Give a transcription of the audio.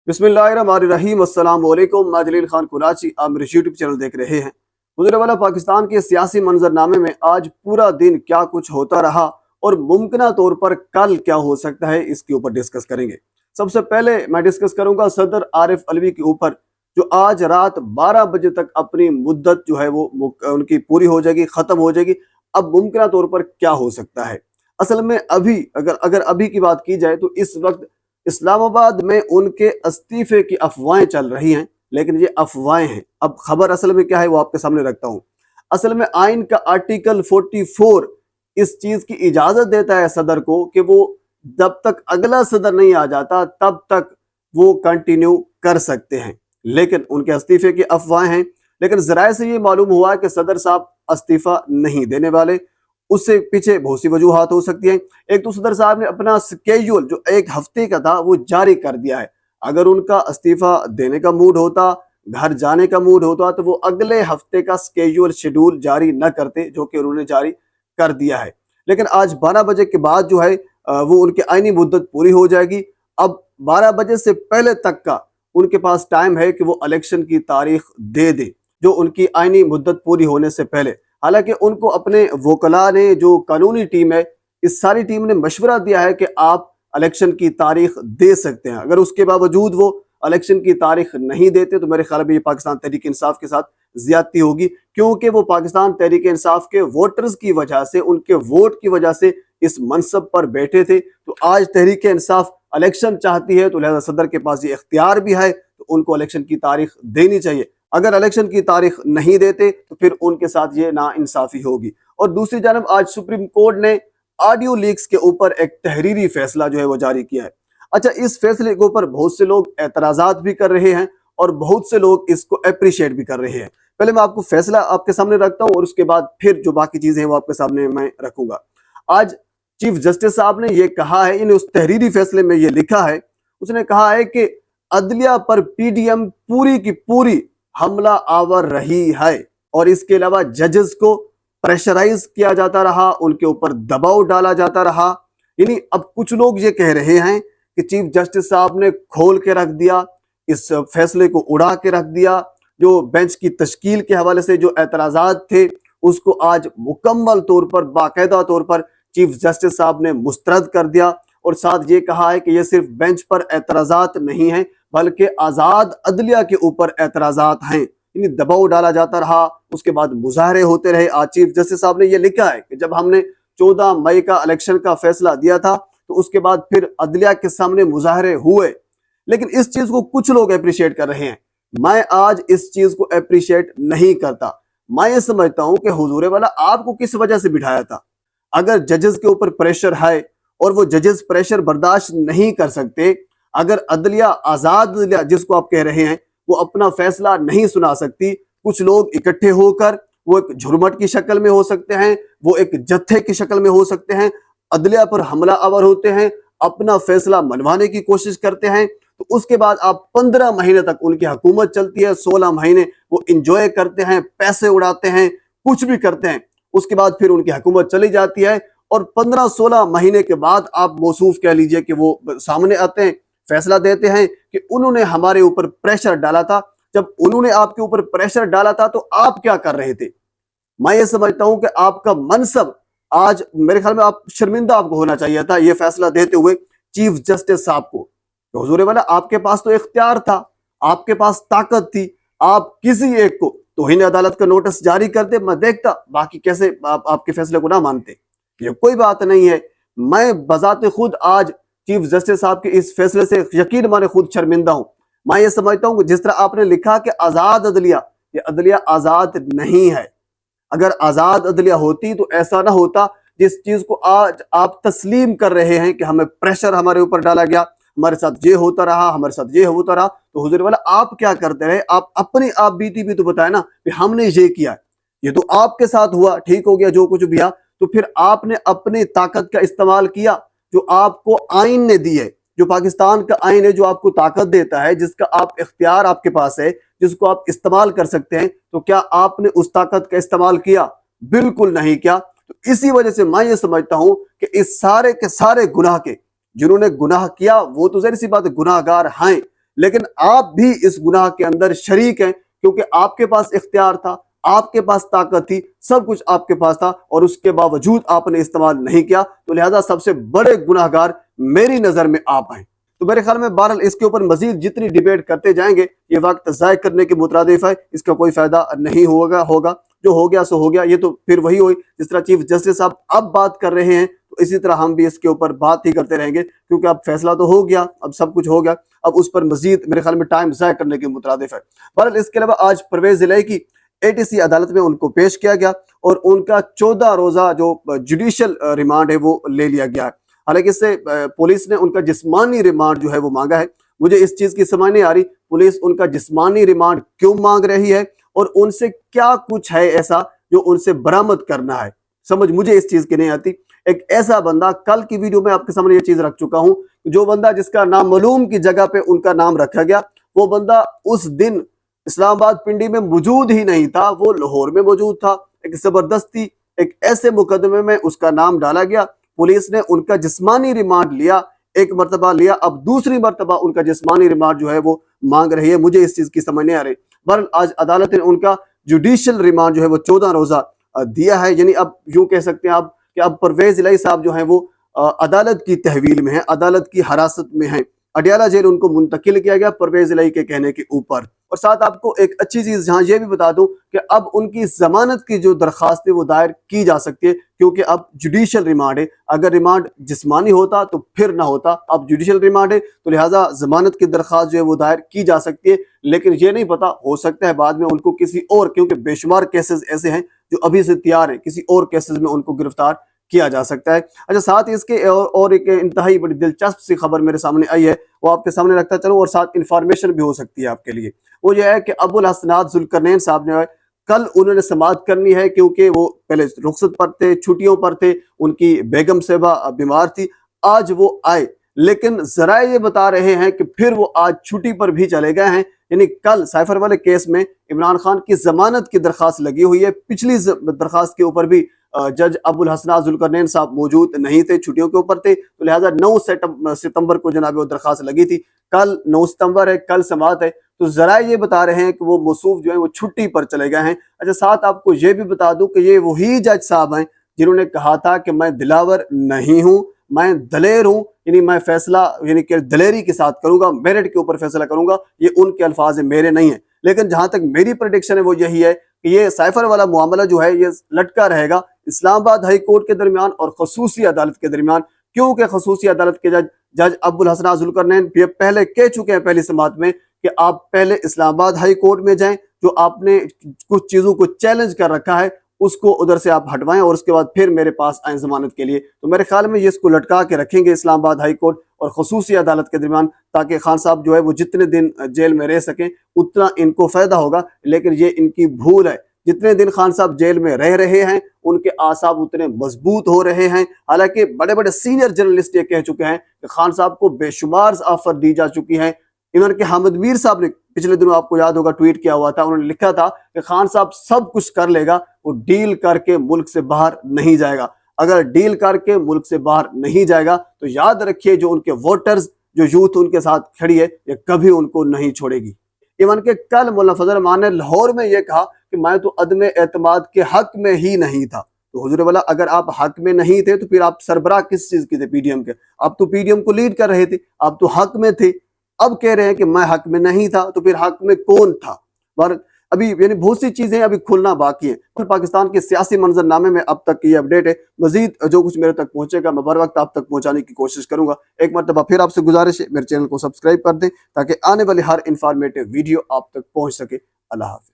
बिस्मिल्लाहिर्रहमानिर्रहीम। अस्सलाम वालेकुम। मैं जलील खान कुराची, आप मेरे यूट्यूब चैनल देख रहे हैं। गुज़रे वाला पाकिस्तान के सियासी मंजरनामे में आज पूरा दिन क्या कुछ होता रहा और मुमकिन तौर पर कल क्या हो सकता है, इसके ऊपर डिस्कस करेंगे। सबसे पहले मैं डिस्कस करूंगा सदर आरिफ अलवी के ऊपर, जो आज रात 12 बजे तक अपनी मुद्दत जो है वो उनकी पूरी हो जाएगी, खत्म हो जाएगी। अब मुमकिन तौर पर क्या हो सकता है? असल में अभी अगर अगर अभी की बात की जाए तो इस वक्त इस्लामाबाद में उनके इस्तीफे की अफवाहें चल रही हैं, लेकिन ये अफवाहें हैं। अब खबर असल में क्या है वो आपके सामने रखता हूं। असल में आइन का आर्टिकल 44 इस चीज की इजाजत देता है सदर को कि वो जब तक अगला सदर नहीं आ जाता तब तक वो कंटिन्यू कर सकते हैं, लेकिन उनके इस्तीफे की अफवाहें हैं। लेकिन जराये से ये मालूम हुआ कि सदर साहब इस्तीफा नहीं देने वाले। उससे पीछे बहुत सी वजूहात हो सकती हैं। एक तो सदर साहब ने अपना स्केड्यूल जो एक हफ्ते का था वो जारी कर दिया है। अगर उनका इस्तीफा देने का मूड होता, घर जाने का मूड होता, तो वो अगले हफ्ते का स्केड्यूल शेड्यूल जारी न करते, जो कि उन्होंने जारी कर दिया है। लेकिन आज 12 बजे के बाद जो है वो उनकी आईनी मुद्दत पूरी हो जाएगी। अब 12 बजे से पहले तक का उनके पास टाइम है कि वो इलेक्शन की तारीख दे दे, जो उनकी आईनी मुद्दत पूरी होने से पहले। हालांकि उनको अपने वकला ने, जो कानूनी टीम है, इस सारी टीम ने मशवरा दिया है कि आप इलेक्शन की तारीख दे सकते हैं। अगर उसके बावजूद वो इलेक्शन की तारीख नहीं देते तो मेरे ख्याल में ये पाकिस्तान तहरीक इंसाफ के साथ ज्यादती होगी, क्योंकि वो पाकिस्तान तहरीक इंसाफ के वोटर्स की वजह से, उनके वोट की वजह से इस मनसब पर बैठे थे। तो आज तहरीक इंसाफ इलेक्शन चाहती है, तो लिहाजा सदर के पास ये इख्तियार भी है, तो उनको इलेक्शन की तारीख देनी चाहिए। अगर इलेक्शन की तारीख नहीं देते तो फिर उनके साथ ये नाइंसाफी होगी। और दूसरी जानब आज सुप्रीम कोर्ट ने ऑडियो लीक्स के ऊपर एक तहरीरी फैसला जो है वो जारी किया है। अच्छा, इस फैसले के ऊपर बहुत से लोग एतराजात भी कर रहे हैं और बहुत से लोग इसको अप्रिशिएट भी कर रहे हैं। पहले मैं आपको फैसला आपके सामने रखता हूं और उसके बाद फिर जो बाकी चीजें हैं वो आपके सामने मैं रखूंगा। आज चीफ जस्टिस साहब ने ये कहा है, इन्हें उस तहरीरी फैसले में ये लिखा है, उसने कहा है कि अदलिया पर पीडीएम पूरी की पूरी हमला आवर रही है और इसके अलावा जजेस को प्रेशराइज किया जाता रहा, उनके ऊपर दबाव डाला जाता रहा। यानी अब कुछ लोग ये कह रहे हैं कि चीफ जस्टिस साहब ने खोल के रख दिया, इस फैसले को उड़ा के रख दिया। जो बेंच की तश्कील के हवाले से जो एतराजात थे उसको आज मुकम्मल तौर पर, बाकायदा तौर पर चीफ जस्टिस साहब ने मुस्तरद कर दिया। और साथ ये कहा है कि ये सिर्फ बेंच पर एतराजात नहीं है बल्कि आजाद अदलिया के ऊपर एतराजात हैं। यानी दबाव डाला जाता रहा, उसके बाद मुजाहरे होते रहे। आज चीफ जस्टिस साहब ने ये लिखा है कि जब हमने 14 मई का इलेक्शन का फैसला दिया था तो उसके बाद फिर अदलिया के सामने मुजाहरे हुए, लेकिन इस चीज को कुछ लोग अप्रिशिएट कर रहे हैं। मैं आज इस चीज को अप्रिशिएट नहीं करता। मैं ये समझता हूं कि हुजूर वाला आपको किस वजह से बिठाया था। अगर जजेस के ऊपर प्रेशर है और वो जजेस प्रेशर बर्दाश्त नहीं कर सकते, अगर अदलिया, आजाद अदलिया जिसको आप कह रहे हैं, वो अपना फैसला नहीं सुना सकती, कुछ लोग इकट्ठे होकर वो एक झुरमट की शक्ल में हो सकते हैं, वो एक जत्थे की शक्ल में हो सकते हैं, अदलिया पर हमला आवर होते हैं, अपना फैसला मनवाने की कोशिश करते हैं, तो उसके बाद आप 15 महीने तक उनकी हुकूमत चलती है, 16 महीने वो इंजॉय करते हैं, पैसे उड़ाते हैं, कुछ भी करते हैं, उसके बाद फिर उनकी हुकूमत चली जाती है और 15-16 महीने के बाद आप मौसूफ कह लीजिए कि वो सामने आते हैं, फैसला देते हैं कि उन्होंने हमारे ऊपर प्रेशर डाला था। जब उन्होंने आपके ऊपर प्रेशर डाला था तो आप क्या कर रहे थे? मैं ये समझता हूं कि आपका मनसब आज, मेरे ख्याल में आप शर्मिंदा आपको होना चाहिए था ये फैसला देते हुए चीफ जस्टिस साहब को। तो हुजूर वाला आपके पास तो इख्तियार था, आपके पास ताकत थी, आप किसी एक को तौहीन अदालत का नोटिस जारी करते, मैं देखता, बाकी कैसे आपके फैसले को ना मानते। ये कोई बात नहीं है। मैं बजाते खुद आज चीफ जस्टिस साहब के इस फैसले से यकीन माने खुद शर्मिंदा हूं। मैं ये समझता हूं कि जिस तरह आपने लिखा कि आजाद अदलिया, ये अदलिया आजाद नहीं है। अगर आजाद अदलिया होती तो ऐसा ना होता। जिस चीज को आज आप तस्लीम कर रहे हैं कि हमें प्रेशर हमारे ऊपर डाला गया, हमारे साथ ये होता रहा, हमारे साथ ये होता रहा, तो हुजूर वाला आप क्या करते रहे? आप अपनी आप बीती भी तो बताए ना कि हमने ये किया, ये तो आपके साथ हुआ, ठीक हो गया जो कुछ भी। तो फिर आपने अपनी ताकत का इस्तेमाल किया जो आपको आइन ने दी है, जो पाकिस्तान का आइन है, जो आपको ताकत देता है, जिसका आप इख्तियार आपके पास है, जिसको आप इस्तेमाल कर सकते हैं। तो क्या आपने उस ताकत का इस्तेमाल किया? बिल्कुल नहीं किया। तो इसी वजह से मैं ये समझता हूं कि इस सारे के सारे गुनाह के, जिन्होंने गुनाह किया वो तो जाहिर सी बात है गुनाहगार हैं, لیکن آپ بھی اس گناہ کے اندر شریک ہیں، کیونکہ آپ کے پاس اختیار تھا، آپ کے پاس طاقت تھی، سب کچھ آپ کے پاس تھا، اور اس کے باوجود آپ نے استعمال نہیں کیا، تو لہذا سب سے بڑے گناہگار میری نظر میں آپ ہیں۔ تو میرے خیال میں بہرحال اس کے اوپر مزید جتنی ڈیبیٹ کرتے جائیں گے یہ وقت ضائع کرنے کے مترادف ہے، اس کا کوئی فائدہ نہیں ہوگا جو ہو گیا سو ہو گیا۔ یہ تو پھر وہی ہوئی جس طرح چیف جسٹس صاحب اب بات کر رہے ہیں، تو اسی طرح ہم بھی اس کے اوپر بات ہی کرتے رہیں گے، کیونکہ اب فیصلہ تو ہو گیا، اب سب کچھ ہو گیا، اب اس پر مزید میرے خیال میں ٹائم ضائع کرنے کے مترادف ہے۔ بہرحال اس کے علاوہ آج پرویز الہی کی ATC عدالت میں ان کو پیش کیا گیا اور ان کا 14 روزہ جو جوڈیشل ریمانڈ ہے وہ لے لیا گیا ہے۔ حالانکہ اس سے پولیس نے ان کا جسمانی ریمانڈ جو ہے وہ مانگا ہے۔ مجھے اس چیز کی سمجھ نہیں آ رہی پولیس ان کا جسمانی ریمانڈ کیوں مانگ رہی ہے، اور ان سے کیا کچھ ہے ایسا جو ان سے برآمد کرنا ہے، سمجھ مجھے اس چیز کی نہیں آتی۔ ایک ایسا بندہ، کل کی ویڈیو میں آپ کے سامنے یہ چیز رکھ چکا ہوں، جو بندہ جس کا نام معلوم کی جگہ پہ ان کا نام رکھا گیا، وہ بندہ اس دن اسلام آباد پنڈی میں موجود ہی نہیں تھا، وہ لاہور میں موجود تھا۔ ایک زبردستی ایک ایسے مقدمے میں اس کا نام ڈالا گیا، پولیس نے ان کا جسمانی ریمانڈ لیا، ایک مرتبہ لیا، اب دوسری مرتبہ ان کا جسمانی ریمانڈ جو ہے وہ مانگ رہی ہے۔ مجھے اس چیز کی سمجھ نہیں آ رہی۔ بہرحال آج عدالت نے ان کا جوڈیشل ریمانڈ جو ہے وہ 14 روزہ دیا ہے، یعنی اب یوں کہہ سکتے ہیں آپ کہ اب پرویز الہی صاحب جو ہیں وہ عدالت کی تحویل میں ہیں، عدالت کی حراست میں ہیں۔ اڈیالہ جیل ان کو منتقل کیا گیا پرویز الہی کے کہنے کے اوپر۔ اور ساتھ آپ کو ایک اچھی چیز جہاں یہ بھی بتا دوں کہ اب ان کی ضمانت کی جو درخواست ہے وہ دائر کی جا سکتی ہے، کیونکہ اب جوڈیشل ریمانڈ ہے۔ اگر ریمانڈ جسمانی ہوتا تو پھر نہ ہوتا، اب جوڈیشل ریمانڈ ہے تو لہٰذا ضمانت کی درخواست جو ہے وہ دائر کی جا سکتی ہے۔ لیکن یہ نہیں پتا، ہو سکتا ہے بعد میں ان کو کسی اور، کیونکہ بے شمار کیسز ایسے ہیں جو ابھی سے تیار ہیں، کسی اور کیسز میں ان کو گرفتار کیا جا سکتا ہے۔ اچھا، ساتھ اس کے اور ایک انتہائی بڑی دلچسپ سی خبر میرے سامنے آئی ہے، وہ آپ کے سامنے رکھتا چلوں، اور ساتھ انفارمیشن بھی ہو سکتی ہے آپ کے لیے۔ وہ یہ ہے کہ ابو الحسنات ذوالقرنین صاحب نے کل انہوں نے سماعت کرنی ہے، کیونکہ وہ پہلے رخصت پر تھے، چھٹیوں پر تھے، ان کی بیگم صاحبہ بیمار تھی، آج وہ آئے، لیکن ذرائع یہ بتا رہے ہیں کہ پھر وہ آج چھٹی پر بھی چلے گئے ہیں۔ یعنی کل سائفر والے کیس میں عمران خان کی ضمانت کی درخواست لگی ہوئی ہے، پچھلی درخواست کے اوپر بھی جج ابو الحسنات ذوالقرنین صاحب موجود نہیں تھے، چھٹیوں کے اوپر تھے، تو لہٰذا 9 ستمبر کو جناب وہ درخواست لگی تھی، کل 9 ستمبر ہے، کل سماعت ہے، تو ذرائع یہ بتا رہے ہیں کہ وہ موصوف جو ہیں وہ چھٹی پر چلے گئے ہیں۔ اچھا، ساتھ آپ کو یہ بھی بتا دوں کہ یہ وہی جج صاحب ہیں جنہوں نے کہا تھا کہ میں دلاور نہیں ہوں، میں دلیر ہوں، یعنی میں فیصلہ یعنی کہ دلیری کے ساتھ کروں گا، میرٹ کے اوپر فیصلہ کروں گا۔ یہ ان کے الفاظ ہیں، میرے نہیں ہیں۔ لیکن جہاں تک میری پریڈکشن ہے وہ یہی ہے کہ یہ سائفر والا معاملہ جو ہے یہ لٹکا رہے گا اسلام آباد ہائی کورٹ کے درمیان اور خصوصی عدالت کے درمیان، کیونکہ خصوصی عدالت کے جج ابو الحسنات ذوالقرنین یہ پہلے کہہ چکے ہیں پہلی سماعت میں کہ آپ پہلے اسلام آباد ہائی کورٹ میں جائیں، جو آپ نے کچھ چیزوں کو چیلنج کر رکھا ہے اس کو ادھر سے آپ ہٹوائیں، اور اس کے بعد پھر میرے پاس آئیں ضمانت کے لیے۔ تو میرے خیال میں یہ اس کو لٹکا کے رکھیں گے اسلام آباد ہائی کورٹ اور خصوصی عدالت کے درمیان، تاکہ خان صاحب جو ہے وہ جتنے دن جیل میں رہ سکیں اتنا ان کو فائدہ ہوگا۔ لیکن یہ ان کی بھول ہے، جتنے دن خان صاحب جیل میں رہ رہے ہیں ان کے اعصاب اتنے مضبوط ہو رہے ہیں۔ حالانکہ بڑے بڑے سینئر جرنلسٹ یہ کہہ چکے ہیں کہ خان صاحب کو بے شمار آفر دی جا چکی ہیں۔ ایون کہ حامد میر صاحب نے پچھلے دنوں آپ کو یاد ہوگا ٹویٹ کیا ہوا تھا، انہوں نے لکھا تھا کہ خان صاحب سب کچھ کر لے گا، وہ ڈیل کر کے ملک سے باہر نہیں جائے گا۔ اگر ڈیل کر کے ملک سے باہر نہیں جائے گا تو یاد رکھیے جو ان کے ووٹرز، جو یوتھ ان کے ساتھ کھڑی ہے، یہ کبھی ان کو نہیں چھوڑے گی۔ ایون کہ کل مولانا فضل الرحمان نے لاہور میں یہ کہا کہ میں تو عدم اعتماد کے حق میں ہی نہیں تھا۔ تو حضور والا، اگر آپ حق میں نہیں تھے تو پھر آپ سربراہ کس چیز کی تھے پی ڈی ایم کے؟ آپ تو پی ڈی ایم کو لیڈ کر رہے تھے، آپ تو حق میں تھے۔ اب کہہ رہے ہیں کہ میں حق میں نہیں تھا، تو پھر حق میں کون تھا؟ ابھی یعنی بہت سی چیزیں ابھی کھلنا باقی ہیں۔ پاکستان کے سیاسی منظر نامے میں اب تک یہ اپڈیٹ ہے، مزید جو کچھ میرے تک پہنچے گا میں بر وقت آپ تک پہنچانے کی کوشش کروں گا۔ ایک مرتبہ پھر آپ سے گزارش ہے میرے چینل کو سبسکرائب کر دیں تاکہ آنے والی ہر انفارمیٹیو ویڈیو آپ تک پہنچ سکے۔ اللہ حافظ۔